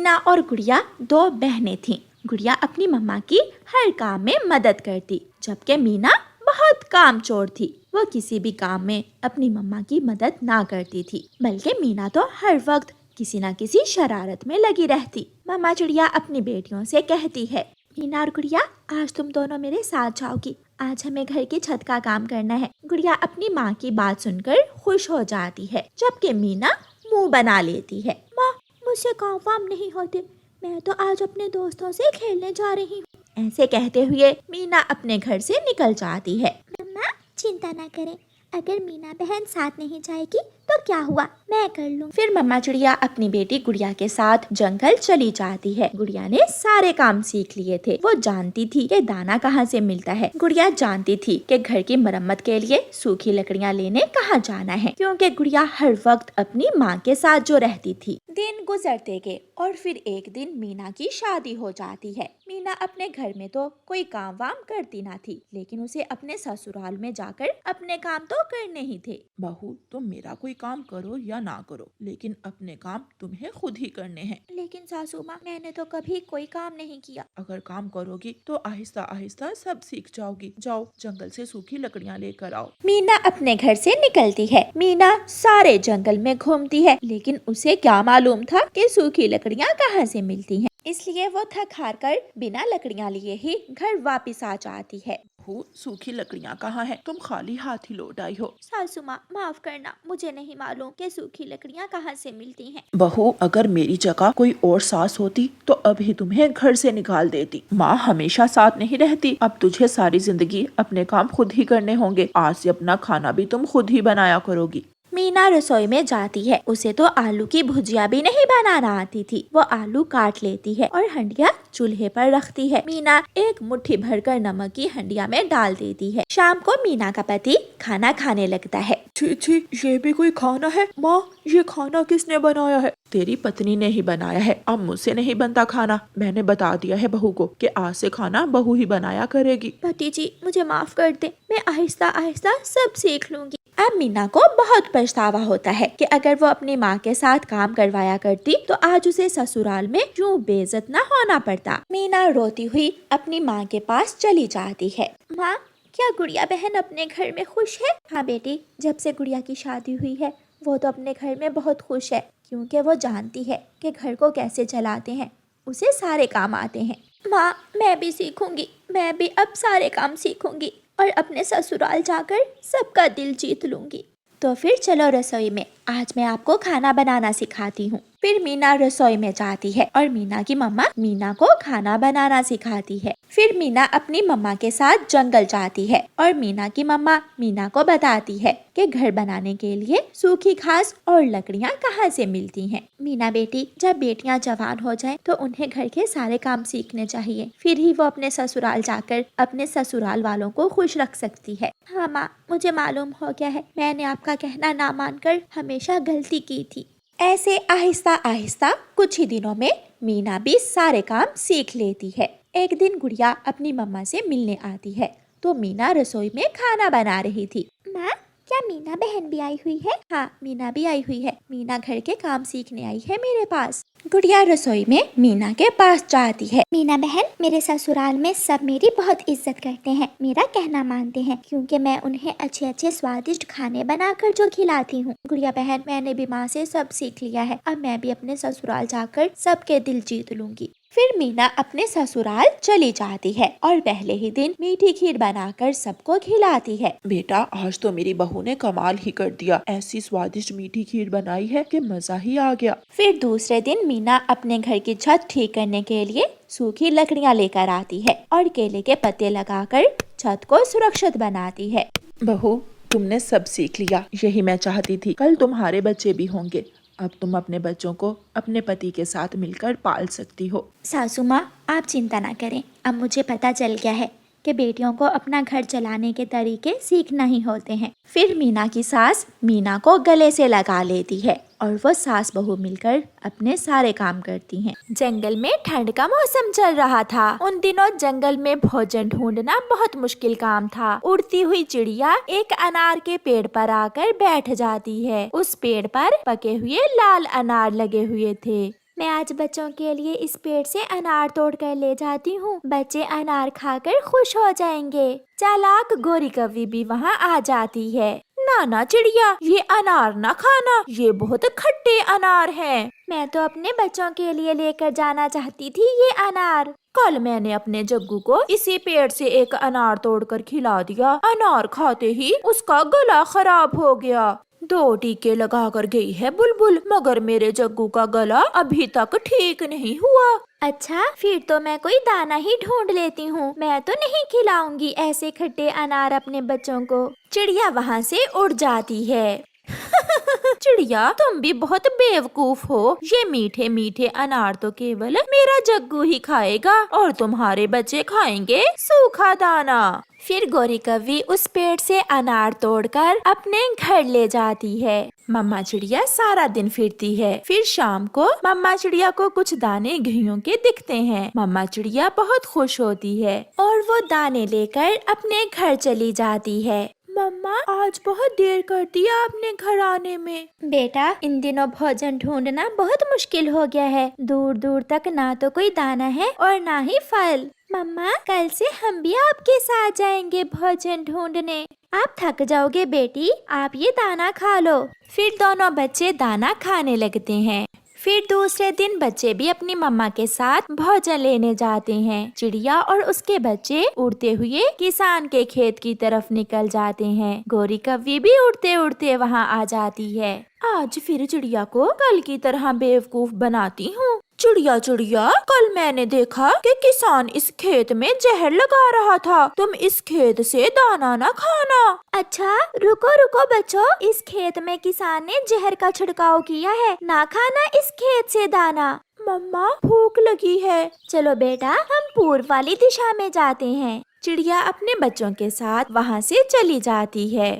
मीना और गुड़िया दो बहनें थीं। गुड़िया अपनी मम्मा की हर काम में मदद करती, जबकि मीना बहुत कामचोर थी। वो किसी भी काम में अपनी मम्मा की मदद ना करती थी, बल्कि मीना तो हर वक्त किसी न किसी शरारत में लगी रहती। मम्मा चिड़िया अपनी बेटियों से कहती है, मीना और गुड़िया, आज तुम दोनों मेरे साथ जाओगी। आज हमें घर की छत का काम करना है। गुड़िया अपनी माँ की बात सुनकर खुश हो जाती है, जबकि मीना मुंह बना लेती है, माँ मुझसे काम वाम नहीं होते, मैं तो आज अपने दोस्तों से खेलने जा रही हूँ। ऐसे कहते हुए मीना अपने घर से निकल जाती है। मम्मा चिंता ना करें, अगर मीना बहन साथ नहीं जाएगी तो क्या हुआ, मैं कर लूँ। फिर मम्मा चिड़िया अपनी बेटी गुड़िया के साथ जंगल चली जाती है। गुड़िया ने सारे काम सीख लिए थे। वो जानती थी कि दाना कहाँ से मिलता है। गुड़िया जानती थी कि घर की मरम्मत के लिए सूखी लकड़ियाँ लेने कहाँ जाना है, क्योंकि गुड़िया हर वक्त अपनी माँ के साथ जो रहती थी। दिन गुजरते गए और फिर एक दिन मीना की शादी हो जाती है। मीना अपने घर में तो कोई काम वाम करती ना थी, लेकिन उसे अपने ससुराल में जाकर अपने काम तो करने ही थे। बहू, तुम मेरा कोई काम करो या ना करो, लेकिन अपने काम तुम्हें खुद ही करने हैं। लेकिन सासू माँ, मैंने तो कभी कोई काम नहीं किया। अगर काम करोगी तो आहिस्ता आहिस्ता सब सीख जाओगी। जाओ जंगल से सूखी लकड़ियाँ लेकर आओ। मीना अपने घर से निकलती है। मीना सारे जंगल में घूमती है, लेकिन उसे क्या मालूम था कि सूखी लकड़ियाँ कहाँ से मिलती हैं। इसलिए वो थक हार कर बिना लकड़ियाँ लिए ही घर वापस आ जाती है। बहू, सूखी लकड़ियाँ कहाँ हैं? तुम खाली हाथ ही लौट आई हो। सासू माँ, माफ करना, मुझे नहीं मालूम कि सूखी लकड़ियाँ कहाँ से मिलती हैं। बहू, अगर मेरी जगह कोई और सास होती तो अभी तुम्हें घर से निकाल देती। माँ हमेशा साथ नहीं रहती। अब तुझे सारी जिंदगी अपने काम खुद ही करने होंगे। आज से अपना खाना भी तुम खुद ही बनाया करोगी। मीना रसोई में जाती है। उसे तो आलू की भुजिया भी नहीं बनाना आती थी। वो आलू काट लेती है और हंडिया चूल्हे पर रखती है। मीना एक मुट्ठी भरकर नमक की हंडिया में डाल देती है। शाम को मीना का पति खाना खाने लगता है। छी छी, ये भी कोई खाना है? माँ, ये खाना किसने बनाया है? तेरी पत्नी ने ही बनाया है। अब मुझसे नहीं बनता खाना। मैंने बता दिया है बहू को कि आज से खाना बहू ही बनाया करेगी। पति जी, मुझे माफ कर दे, मैं आहिस्ता आहिस्ता सब सीख लूंगी। अब मीना को बहुत पछतावा होता है कि अगर वो अपनी माँ के साथ काम करवाया करती तो आज उसे ससुराल में यूं बेइज्जत न होना पड़ता। मीना रोती हुई अपनी माँ के पास चली जाती है। माँ, क्या गुड़िया बहन अपने घर में खुश है? हाँ बेटी, जब से गुड़िया की शादी हुई है वो तो अपने घर में बहुत खुश है, क्योंकि वो जानती है कि घर को कैसे चलाते हैं। उसे सारे काम आते हैं। माँ, मैं भी सीखूंगी, मैं भी अब सारे काम सीखूंगी और अपने ससुराल जाकर सबका दिल जीत लूंगी। तो फिर चलो रसोई में, आज मैं आपको खाना बनाना सिखाती हूँ। फिर मीना रसोई में जाती है और मीना की मम्मा मीना को खाना बनाना सिखाती है। फिर मीना अपनी मम्मा के साथ जंगल जाती है और मीना की मम्मा मीना को बताती है कि घर बनाने के लिए सूखी घास और लकड़ियाँ कहाँ से मिलती हैं। मीना बेटी, जब बेटियाँ जवान हो जाएं तो उन्हें घर के सारे काम सीखने चाहिए, फिर ही वो अपने ससुराल जाकर अपने ससुराल वालों को खुश रख सकती है। हाँ माँ, मुझे मालूम हो गया है, मैंने आपका कहना ना मानकर हमेशा गलती की थी। ऐसे आहिस्ता आहिस्ता कुछ ही दिनों में मीना भी सारे काम सीख लेती है। एक दिन गुड़िया अपनी मम्मा से मिलने आती है तो मीना रसोई में खाना बना रही थी। माँ, क्या मीना बहन भी आई हुई है? हाँ, मीना भी आई हुई है। मीना घर के काम सीखने आई है मेरे पास। गुड़िया रसोई में मीना के पास जाती है। मीना बहन, मेरे ससुराल में सब मेरी बहुत इज्जत करते हैं, मेरा कहना मानते हैं, क्योंकि मैं उन्हें अच्छे अच्छे स्वादिष्ट खाने बनाकर जो खिलाती हूँ। गुड़िया बहन, मैंने भी माँ से सब सीख लिया है। अब मैं भी अपने ससुराल जाकर सबके दिल जीत लूंगी। फिर मीना अपने ससुराल चली जाती है और पहले ही दिन मीठी खीर बनाकर सबको खिलाती है। बेटा, आज तो मेरी बहू ने कमाल ही कर दिया। ऐसी स्वादिष्ट मीठी खीर बनाई है कि मजा ही आ गया। फिर दूसरे दिन मीना अपने घर की छत ठीक करने के लिए सूखी लकड़ियाँ लेकर आती है और केले के पत्ते लगाकर छत को सुरक्षित बनाती है। बहू, तुमने सब सीख लिया, यही मैं चाहती थी। कल तुम्हारे बच्चे भी होंगे। अब तुम अपने बच्चों को अपने पति के साथ मिलकर पाल सकती हो। सासू माँ, आप चिंता ना करें, अब मुझे पता चल गया है कि बेटियों को अपना घर चलाने के तरीके सीखना ही होते हैं। फिर मीना की सास मीना को गले से लगा लेती है और वो सास बहू मिलकर अपने सारे काम करती हैं। जंगल में ठंड का मौसम चल रहा था। उन दिनों जंगल में भोजन ढूंढना बहुत मुश्किल काम था। उड़ती हुई चिड़िया एक अनार के पेड़ पर आकर बैठ जाती है। उस पेड़ पर पके हुए लाल अनार लगे हुए थे। मैं आज बच्चों के लिए इस पेड़ से अनार तोड़ कर ले जाती हूँ। बच्चे अनार खाकर खुश हो जाएंगे। चालाक गोरी कौवी भी वहाँ आ जाती है। नाना चिड़िया, ये अनार ना खाना, ये बहुत खट्टे अनार हैं। मैं तो अपने बच्चों के लिए लेकर जाना चाहती थी ये अनार। कल मैंने अपने जग्गू को इसी पेड़ से एक अनार तोड़कर खिला दिया। अनार खाते ही उसका गला खराब हो गया। 2 टीके लगा कर गई है बुलबुल, मगर मेरे जग्गू का गला अभी तक ठीक नहीं हुआ। अच्छा, फिर तो मैं कोई दाना ही ढूंढ लेती हूँ। मैं तो नहीं खिलाऊंगी ऐसे खट्टे अनार अपने बच्चों को। चिड़िया वहाँ से उड़ जाती है। चिड़िया, तुम भी बहुत बेवकूफ हो। ये मीठे मीठे अनार तो केवल मेरा जग्गू ही खाएगा और तुम्हारे बच्चे खाएंगे सूखा दाना। फिर गोरी कौवी उस पेड़ से अनार तोड़कर अपने घर ले जाती है। मम्मा चिड़िया सारा दिन फिरती है। फिर शाम को मम्मा चिड़िया को कुछ दाने गेहूं के दिखते हैं। मम्मा चिड़िया बहुत खुश होती है और वो दाने लेकर अपने घर चली जाती है। मम्मा, आज बहुत देर कर दिया आपने घर आने में। बेटा, इन दिनों भोजन ढूंढना बहुत मुश्किल हो गया है। दूर दूर तक ना तो कोई दाना है और ना ही फल। मम्मा, कल से हम भी आपके साथ जाएंगे भोजन ढूंढने। आप थक जाओगे बेटी, आप ये दाना खा लो। फिर दोनों बच्चे दाना खाने लगते हैं। फिर दूसरे दिन बच्चे भी अपनी मम्मा के साथ भोजन लेने जाते हैं। चिड़िया और उसके बच्चे उड़ते हुए किसान के खेत की तरफ निकल जाते हैं। गोरी कौवी भी उड़ते उड़ते वहाँ आ जाती है। आज फिर चिड़िया को कल की तरह बेवकूफ बनाती हूँ। चिड़िया चिड़िया, कल मैंने देखा कि किसान इस खेत में जहर लगा रहा था। तुम इस खेत से दाना न खाना। अच्छा, रुको रुको बच्चों, इस खेत में किसान ने जहर का छिड़काव किया है। ना खाना इस खेत से दाना। मम्मा, भूख लगी है। चलो बेटा, हम पूर्व वाली दिशा में जाते हैं। चिड़िया अपने बच्चों के साथ वहाँ से चली जाती है।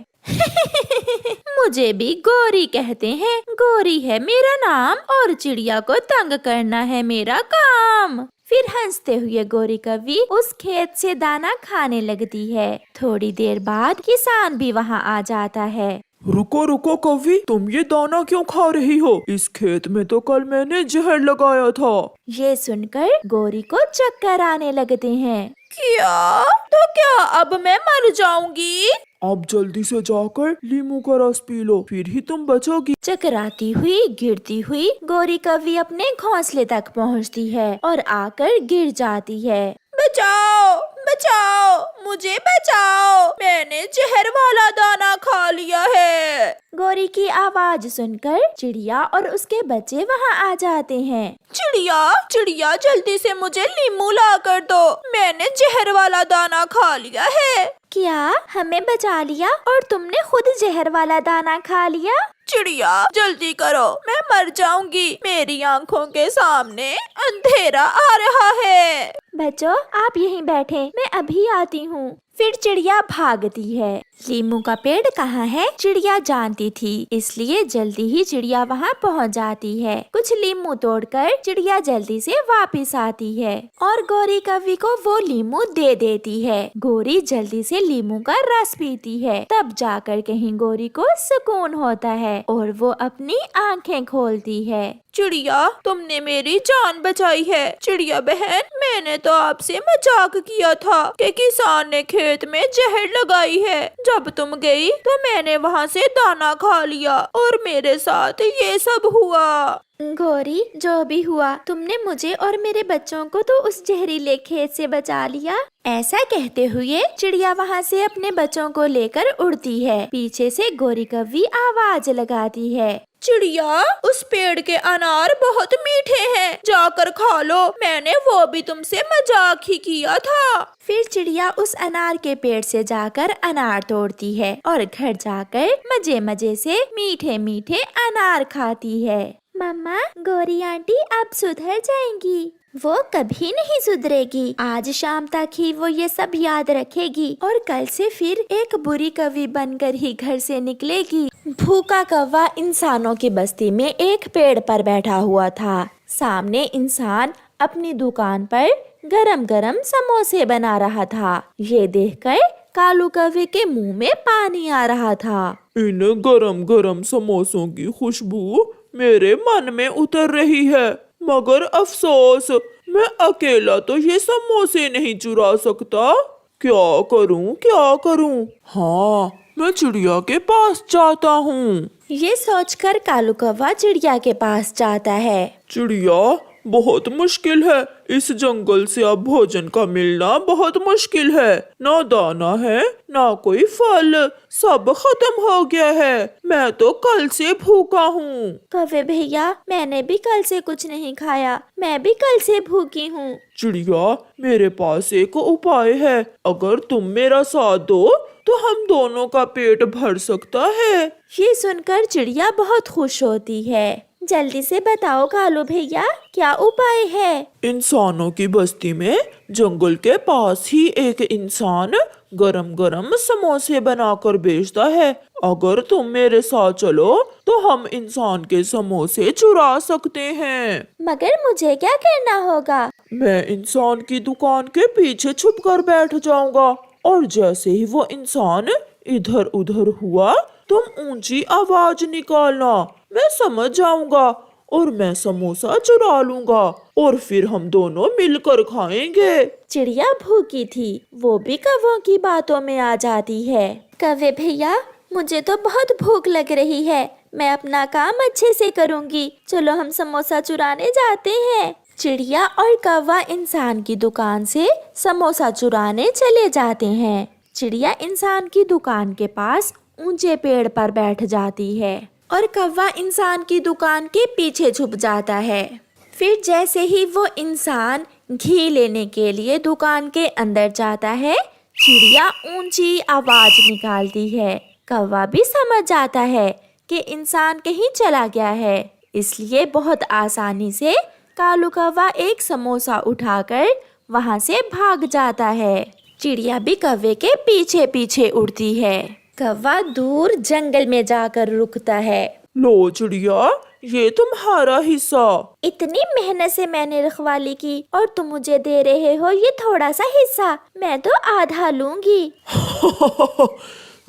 मुझे भी गोरी कहते हैं। गोरी है मेरा नाम और चिड़िया को तंग करना है मेरा काम। फिर हंसते हुए गोरी कौवी उस खेत से दाना खाने लगती है। थोड़ी देर बाद किसान भी वहाँ आ जाता है। रुको रुको कौवी, तुम ये दाना क्यों खा रही हो? इस खेत में तो कल मैंने जहर लगाया था। ये सुनकर गोरी को चक्कर आने लगते हैं। क्या अब मैं मर जाऊंगी? अब जल्दी से जाकर लीमू का रस पी लो, फिर ही तुम बचोगी। चकराती हुई गिरती हुई गोरी कौवी अपने घोंसले तक पहुंचती है और आकर गिर जाती है। बचाओ बचाओ, मुझे बचाओ, मैंने जहर वाला दाना खा लिया है। गोरी की आवाज सुनकर चिड़िया और उसके बच्चे वहाँ आ जाते हैं। चिड़िया चिड़िया, जल्दी से मुझे लीमू ला कर दो, मैंने जहर वाला दाना खा लिया है। क्या हमें बचा लिया और तुमने खुद जहर वाला दाना खा लिया? चिड़िया जल्दी करो, मैं मर जाऊंगी। मेरी आंखों के सामने अंधेरा आ रहा है। बच्चों, आप यहीं बैठे, मैं अभी आती हूँ। फिर चिड़िया भागती है। लीमू का पेड़ कहाँ है चिड़िया जानती थी, इसलिए जल्दी ही चिड़िया वहाँ पहुँच जाती है। कुछ लीमू तोड़कर चिड़िया जल्दी से वापस आती है और गोरी कौवी को वो लीमू दे देती है। गोरी जल्दी से लीमू का रस पीती है, तब जाकर कहीं गोरी को सुकून होता है और वो अपनी आंखें खोलती है। चिड़िया, तुमने मेरी जान बचाई है। चिड़िया बहन, मैंने तो आपसे मजाक किया था कि किसान ने खेत में जहर लगाई है। जब तुम गई तो मैंने वहाँ से दाना खा लिया और मेरे साथ ये सब हुआ। गोरी, जो भी हुआ, तुमने मुझे और मेरे बच्चों को तो उस जहरीले खेत से बचा लिया। ऐसा कहते हुए चिड़िया वहाँ से अपने बच्चों को लेकर उड़ती है। पीछे से गोरी कौवी आवाज लगाती है। चिड़िया, उस पेड़ के अनार बहुत मीठे हैं, जाकर खा लो, मैंने वो भी तुमसे मजाक ही किया था। फिर चिड़िया उस अनार के पेड़ से जाकर अनार तोड़ती है और घर जाकर मजे मजे से मीठे मीठे अनार खाती है। मम्मा, गोरी आंटी अब सुधर जाएंगी। वो कभी नहीं सुधरेगी। आज शाम तक ही वो ये सब याद रखेगी और कल से फिर एक बुरी कौवी बनकर ही घर से निकलेगी। भूखा कौवा इंसानों की बस्ती में एक पेड़ पर बैठा हुआ था। सामने इंसान अपनी दुकान पर गरम गरम समोसे बना रहा था। ये देखकर कालू कौवे के मुंह में पानी आ रहा था। इन गरम गरम समोसों की खुशबू मेरे मन में उतर रही है। मगर अफसोस, मैं अकेला तो ये समोसे नहीं चुरा सकता। क्या करूं क्या करूं? हाँ, मैं चिड़िया के पास जाता हूँ। ये सोचकर कालू कौवा चिड़िया के पास जाता है। चिड़िया, बहुत मुश्किल है, इस जंगल से अब भोजन का मिलना बहुत मुश्किल है। ना दाना है, ना कोई फल, सब खत्म हो गया है। मैं तो कल से भूखा हूँ। कौवे भैया, मैंने भी कल से कुछ नहीं खाया, मैं भी कल से भूखी हूँ। चिड़िया, मेरे पास एक उपाय है, अगर तुम मेरा साथ दो तो हम दोनों का पेट भर सकता है। ये सुनकर चिड़िया बहुत खुश होती है। जल्दी से बताओ कालू भैया, क्या उपाय है? इंसानों की बस्ती में जंगल के पास ही एक इंसान गरम गरम समोसे बनाकर बेचता है। अगर तुम मेरे साथ चलो तो हम इंसान के समोसे चुरा सकते हैं। मगर मुझे क्या करना होगा? मैं इंसान की दुकान के पीछे छुप कर बैठ जाऊंगा और जैसे ही वो इंसान इधर उधर हुआ तुम ऊंची आवाज निकालना, मैं समझ जाऊंगा और मैं समोसा चुरा लूंगा और फिर हम दोनों मिलकर खाएंगे। चिड़िया भूखी थी, वो भी कौवों की बातों में आ जाती है। कौवे भैया, मुझे तो बहुत भूख लग रही है, मैं अपना काम अच्छे से करूंगी, चलो हम समोसा चुराने जाते हैं। चिड़िया और कौवा इंसान की दुकान से समोसा चुराने चले जाते हैं। चिड़िया इंसान की दुकान के पास ऊंचे पेड़ पर बैठ जाती है और कौवा इंसान की दुकान के पीछे छुप जाता है। फिर जैसे ही वो इंसान घी लेने के लिए दुकान के अंदर जाता है, चिड़िया ऊंची आवाज निकालती है। कौवा भी समझ जाता है कि इंसान कहीं चला गया है, इसलिए बहुत आसानी से कालू कौवा एक समोसा उठाकर वहां से भाग जाता है। चिड़िया भी कौवे के पीछे पीछे उड़ती है। कौवा दूर जंगल में जाकर रुकता है। लो चिड़िया, ये तुम्हारा हिस्सा। इतनी मेहनत से मैंने रखवाली की और तुम मुझे दे रहे हो ये थोड़ा सा हिस्सा, मैं तो आधा लूंगी।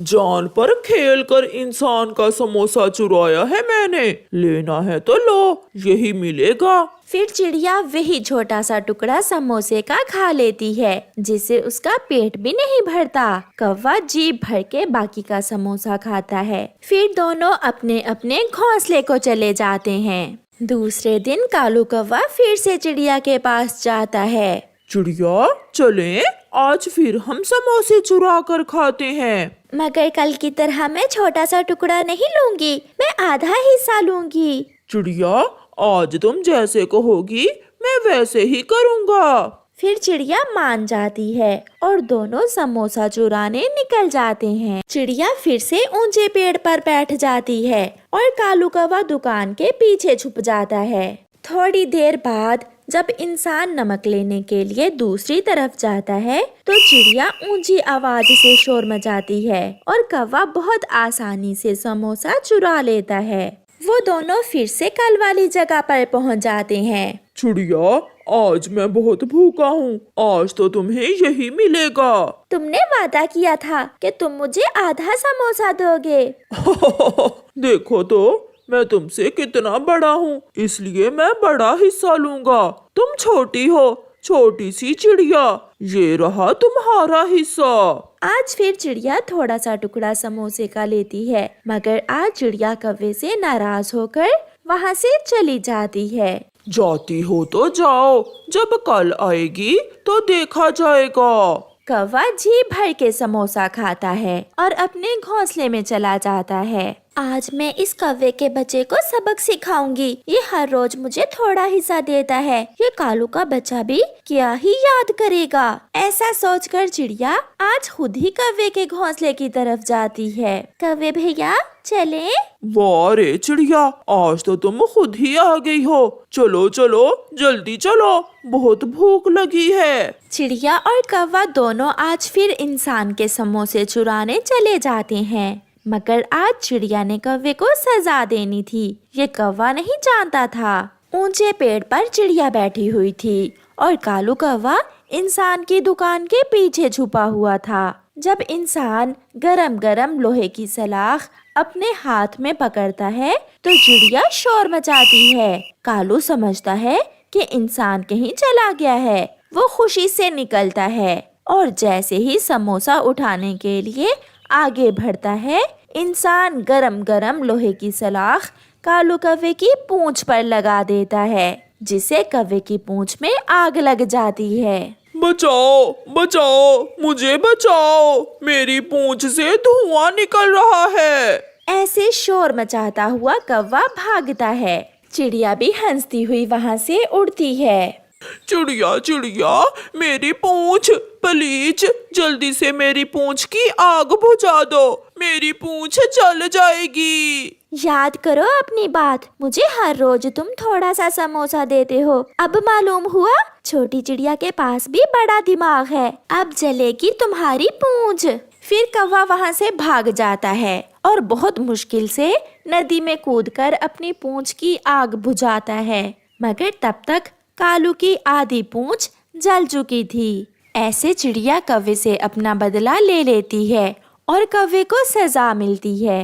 जान पर खेल कर इंसान का समोसा चुराया है मैंने, लेना है तो लो, यही मिलेगा। फिर चिड़िया वही छोटा सा टुकड़ा समोसे का खा लेती है, जिससे उसका पेट भी नहीं भरता। कौवा जी भर के बाकी का समोसा खाता है। फिर दोनों अपने अपने घोंसले को चले जाते हैं। दूसरे दिन कालू कौवा फिर से चिड़िया के पास जाता है। चिड़िया, चलें, आज फिर हम समोसे चुरा कर खाते हैं। मगर कल की तरह मैं छोटा सा टुकड़ा नहीं लूंगी, मैं आधा हिस्सा लूंगी। चिड़िया, आज तुम जैसे कहोगी मैं वैसे ही करूँगा। फिर चिड़िया मान जाती है और दोनों समोसा चुराने निकल जाते हैं। चिड़िया फिर से ऊंचे पेड़ पर बैठ जाती है और कालू कौवा दुकान के पीछे छुप जाता है। थोड़ी देर बाद जब इंसान नमक लेने के लिए दूसरी तरफ जाता है तो चिड़िया ऊंची आवाज से शोर मचाती है और कौवा बहुत आसानी से समोसा चुरा लेता है। वो दोनों फिर से कल वाली जगह पर पहुंच जाते हैं। चिड़िया, आज मैं बहुत भूखा हूँ, आज तो तुम्हें यही मिलेगा। तुमने वादा किया था कि तुम मुझे आधा समोसा दोगे। देखो तो मैं तुमसे कितना बड़ा हूँ, इसलिए मैं बड़ा हिस्सा लूंगा। तुम छोटी हो, छोटी सी चिड़िया, ये रहा तुम्हारा हिस्सा। आज फिर चिड़िया थोड़ा सा टुकड़ा समोसे का लेती है, मगर आज चिड़िया कौवे से नाराज होकर वहाँ से चली जाती है। जाती हो तो जाओ, जब कल आएगी तो देखा जाएगा। कौवा जी भर के समोसा खाता है और अपने घोंसले में चला जाता है। आज मैं इस कौवे के बच्चे को सबक सिखाऊंगी, ये हर रोज मुझे थोड़ा हिस्सा देता है, ये कालू का बच्चा भी क्या ही याद करेगा। ऐसा सोचकर चिड़िया आज खुद ही कौवे के घोंसले की तरफ जाती है। कौवे भैया, चलें? वाह रे चिड़िया, आज तो तुम खुद ही आ गई हो। चलो चलो, जल्दी चलो, बहुत भूख लगी है। चिड़िया और कौवा दोनों आज फिर इंसान के समोसे चुराने चले जाते हैं, मगर आज चिड़िया ने कौवे को सजा देनी थी। ये कौवा नहीं जानता था। ऊंचे पेड़ पर चिड़िया बैठी हुई थी और कालू कौवा इंसान की दुकान के पीछे छुपा हुआ था। जब इंसान गरम गरम लोहे की सलाख अपने हाथ में पकड़ता है तो चिड़िया शोर मचाती है। कालू समझता है कि इंसान कहीं चला गया है। वो खुशी से निकलता है और जैसे ही समोसा उठाने के लिए आगे बढ़ता है, इंसान गरम गरम लोहे की सलाख कालू कौवे की पूंछ पर लगा देता है, जिससे कौवे की पूंछ में आग लग जाती है। बचाओ बचाओ, मुझे बचाओ, मेरी पूंछ से धुआं निकल रहा है। ऐसे शोर मचाता हुआ कौवा भागता है। चिड़िया भी हंसती हुई वहाँ से उड़ती है। चिड़िया चिड़िया, मेरी पूंछ, प्लीज जल्दी से मेरी पूंछ की आग बुझा दो, मेरी पूंछ जल जाएगी। याद करो अपनी बात, मुझे हर रोज तुम थोड़ा सा समोसा देते हो। अब मालूम हुआ छोटी चिड़िया के पास भी बड़ा दिमाग है। अब जलेगी तुम्हारी पूंछ। फिर कौवा वहाँ से भाग जाता है और बहुत मुश्किल से नदी में कूदकर अपनी पूंछ की आग बुझाता है, मगर तब तक कालू की आधी पूंछ जल चुकी थी। ऐसे चिड़िया कौवे से अपना बदला ले लेती है और कौवे को सजा मिलती है।